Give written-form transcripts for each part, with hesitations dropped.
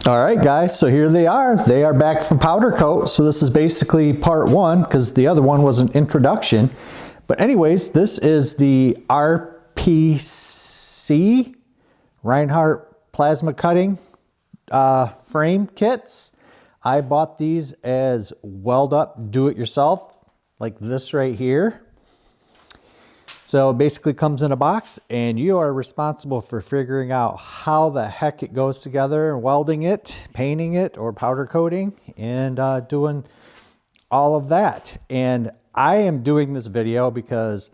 All right, guys, so here they are. They are back from powder coat. So this is basically part one because the other one was an introduction. But anyways, this is the RPC Reinhardt plasma cutting frame kits. I bought these as weld up, do it yourself, like this right here. So it basically comes in a box and you are responsible for figuring out how the heck it goes together and welding it, painting it, or powder coating, and doing all of that. And I am doing this video because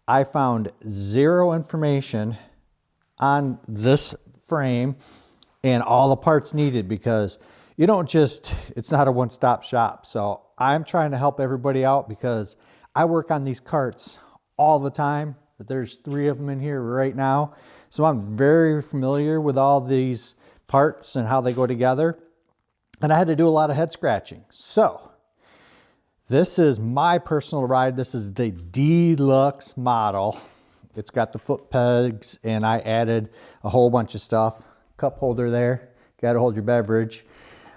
I found zero information on this frame and all the parts needed, because you don't just, it's not a one-stop shop. So I'm trying to help everybody out because I work on these carts all the time. But there's 3 of them in here right now. So I'm very familiar with all these parts and how they go together. And I had to do a lot of head scratching. So this is my personal ride. This is the deluxe model. It's got the foot pegs and I added a whole bunch of stuff. Cup holder there, got to hold your beverage.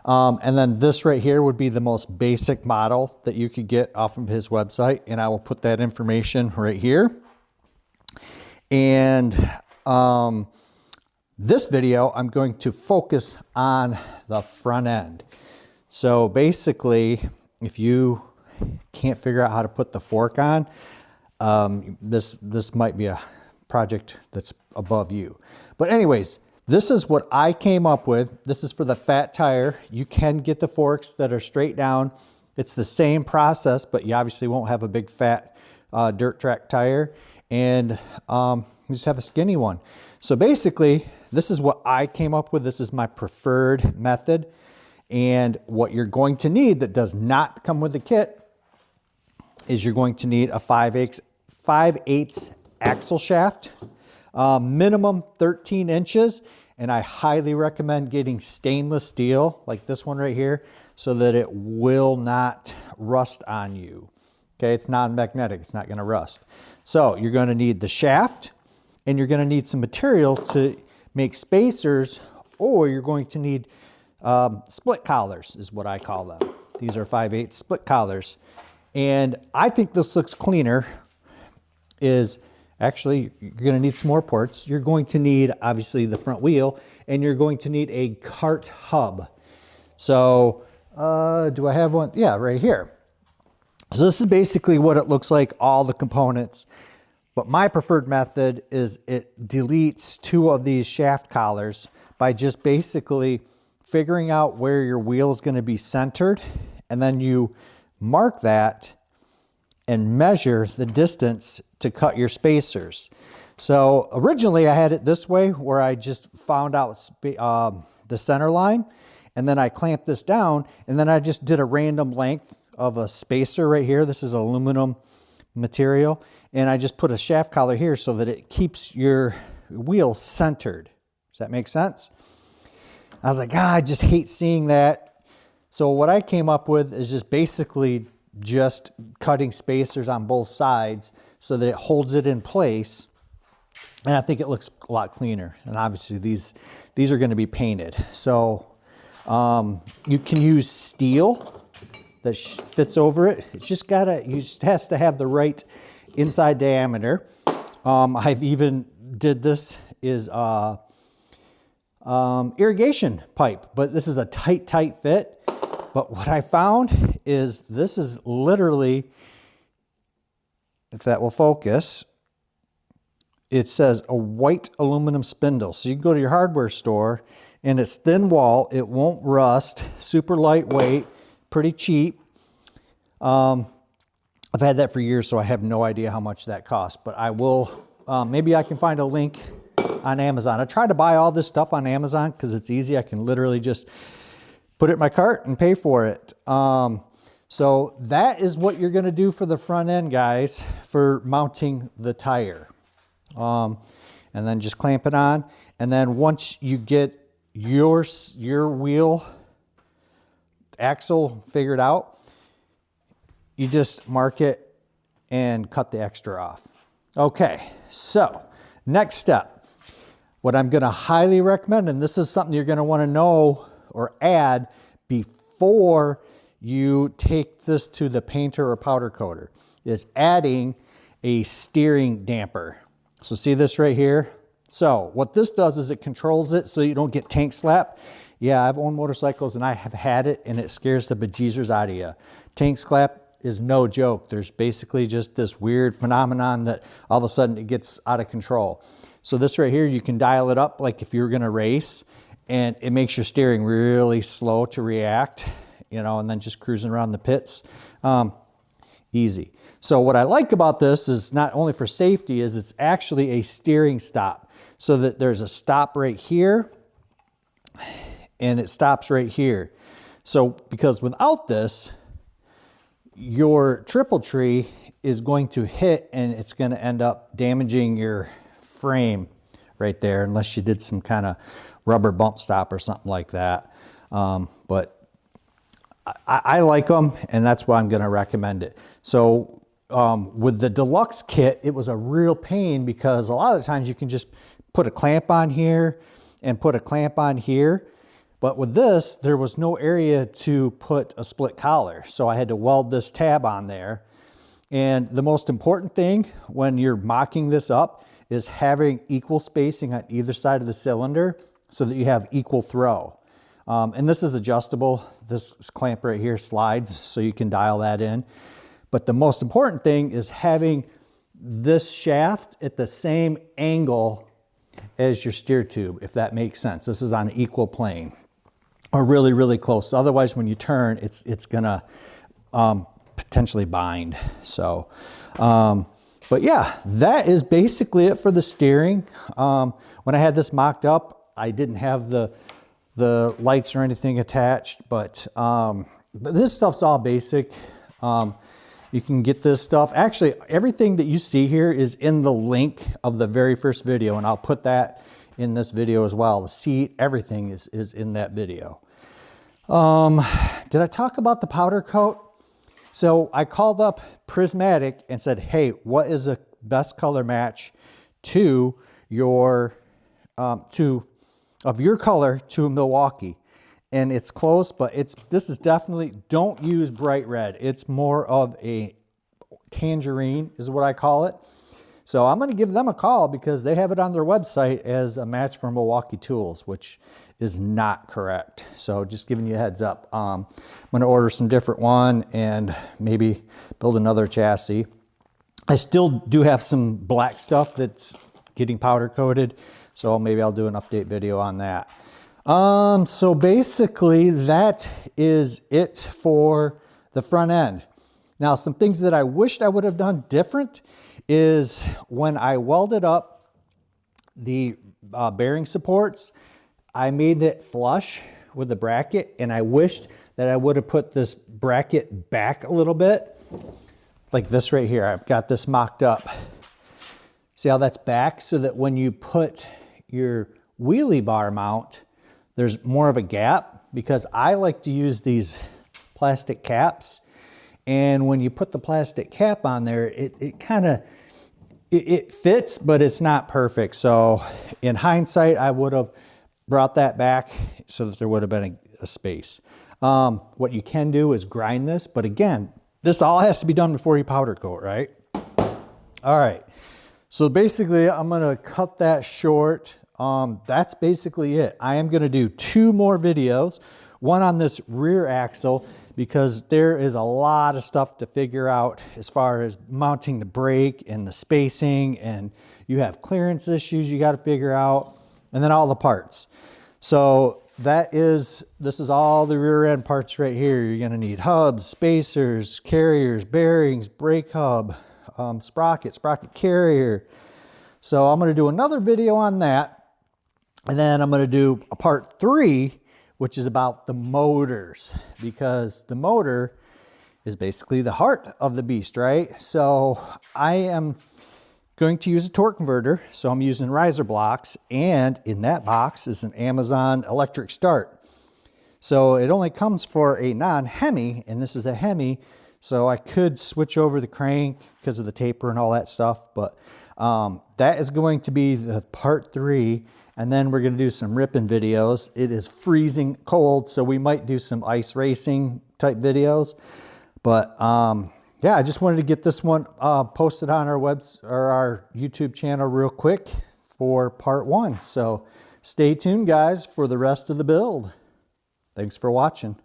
And then this right here would be the most basic model that you could get off of his website. And I will put that information right here. And this video, I'm going to focus on the front end. So basically, if you can't figure out how to put the fork on, this might be a project that's above you. But anyways, this is what I came up with. This is for the fat tire. You can get the forks that are straight down. It's the same process, but you obviously won't have a big fat dirt track tire. And you just have a skinny one. So basically, this is what I came up with. This is my preferred method. And what you're going to need that does not come with the kit is you're going to need a 5/8 axle shaft, minimum 13 inches. And I highly recommend getting stainless steel like this one right here so that it will not rust on you. Okay, it's non-magnetic, it's not gonna rust. So you're gonna need the shaft and you're gonna need some material to make spacers, or you're going to need split collars is what I call them. These are 5/8 split collars. And I think this looks cleaner. Actually, you're going to need some more parts. You're going to need, obviously, the front wheel, and you're going to need a cart hub. So, do I have one? Yeah, right here. So this is basically what it looks like, all the components. But my preferred method is it deletes 2 of these shaft collars by just basically figuring out where your wheel is going to be centered, and then you mark that and measure the distance to cut your spacers. So originally I had it this way where I just found out the center line, and then I clamped this down, and then I just did a random length of a spacer right here. This is aluminum material, and I just put a shaft collar here so that it keeps your wheel centered. Does that make sense? I was like, I just hate seeing that. So what I came up with is just basically just cutting spacers on both sides so that it holds it in place. And I think it looks a lot cleaner. And obviously these are going to be painted. So you can use steel that fits over it. It's just has to have the right inside diameter. I've even did this is irrigation pipe, but this is a tight fit. But what I found is this is literally, if that will focus, it says a white aluminum spindle. So you can go to your hardware store and it's thin wall, it won't rust, super lightweight, pretty cheap. I've had that for years, so I have no idea how much that costs, but I will, maybe I can find a link on Amazon. I try to buy all this stuff on Amazon because it's easy. I can literally just put it in my cart and pay for it. So that is what you're gonna do for the front end, guys, for mounting the tire. And then just clamp it on. And then once you get your wheel axle figured out, you just mark it and cut the extra off. Okay, so next step. What I'm gonna highly recommend, and this is something you're gonna wanna know or add before you take this to the painter or powder coater is adding a steering damper. So see this right here? So what this does is it controls it so you don't get tank slap. Yeah, I've owned motorcycles and I have had it, and it scares the bejesus out of you. Tank slap is no joke. There's basically just this weird phenomenon that all of a sudden it gets out of control. So this right here, you can dial it up like if you're gonna race, and it makes your steering really slow to react, you know, and then just cruising around the pits. Easy. So what I like about this is not only for safety, is it's actually a steering stop. So that there's a stop right here and it stops right here. So because without this, your triple tree is going to hit and it's going to end up damaging your frame right there, unless you did some kind of rubber bump stop or something like that. But I like them, and that's why I'm going to recommend it. So with the deluxe kit, it was a real pain because a lot of times you can just put a clamp on here and put a clamp on here. But with this, there was no area to put a split collar. So I had to weld this tab on there. And the most important thing when you're mocking this up is having equal spacing on either side of the cylinder so that you have equal throw. And this is adjustable. This clamp right here slides so you can dial that in. But the most important thing is having this shaft at the same angle as your steer tube, if that makes sense. This is on an equal plane, or really, really close. Otherwise, when you turn, it's gonna potentially bind. So, but yeah, that is basically it for the steering. When I had this mocked up, I didn't have the lights or anything attached, but this stuff's all basic. You can get this stuff. Actually, everything that you see here is in the link of the very first video, and I'll put that in this video as well. The seat, everything is in that video. Did I talk about the powder coat? So I called up Prismatic and said, hey, what is the best color match to your, of your color to Milwaukee? And it's close, but this is definitely, don't use bright red. It's more of a tangerine is what I call it. So I'm going to give them a call because they have it on their website as a match for Milwaukee tools, which is not correct. So just giving you a heads up. I'm going to order some different one and maybe build another chassis. I still do have some black stuff that's getting powder coated. So maybe I'll do an update video on that. So basically that is it for the front end. Now, some things that I wished I would have done different is when I welded up the bearing supports, I made it flush with the bracket, and I wished that I would have put this bracket back a little bit, like this right here. I've got this mocked up. See how that's back? So that when you put your wheelie bar mount, there's more of a gap, because I like to use these plastic caps. And when you put the plastic cap on there, it kind of, it fits, but it's not perfect. So in hindsight, I would have brought that back so that there would have been a space. What you can do is grind this, but again, this all has to be done before you powder coat, right? All right, so basically I'm gonna cut that short. That's basically it. I am gonna do 2 more videos, one on this rear axle, because there is a lot of stuff to figure out as far as mounting the brake and the spacing, and you have clearance issues you got to figure out, and then all the parts. So this is all the rear end parts right here. You're going to need hubs, spacers, carriers, bearings, brake hub, sprocket carrier. So I'm going to do another video on that, and then I'm going to do a part 3, which is about the motors, because the motor is basically the heart of the beast, right? So I am going to use a torque converter. So I'm using riser blocks, and in that box is an Amazon electric start. So it only comes for a non-Hemi, and this is a Hemi. So I could switch over the crank because of the taper and all that stuff, but that is going to be the part 3. And then we're going to do some ripping videos. It is freezing cold, so we might do some ice racing type videos. But yeah, I just wanted to get this one posted on our YouTube channel real quick for part 1. So stay tuned, guys, for the rest of the build. Thanks for watching.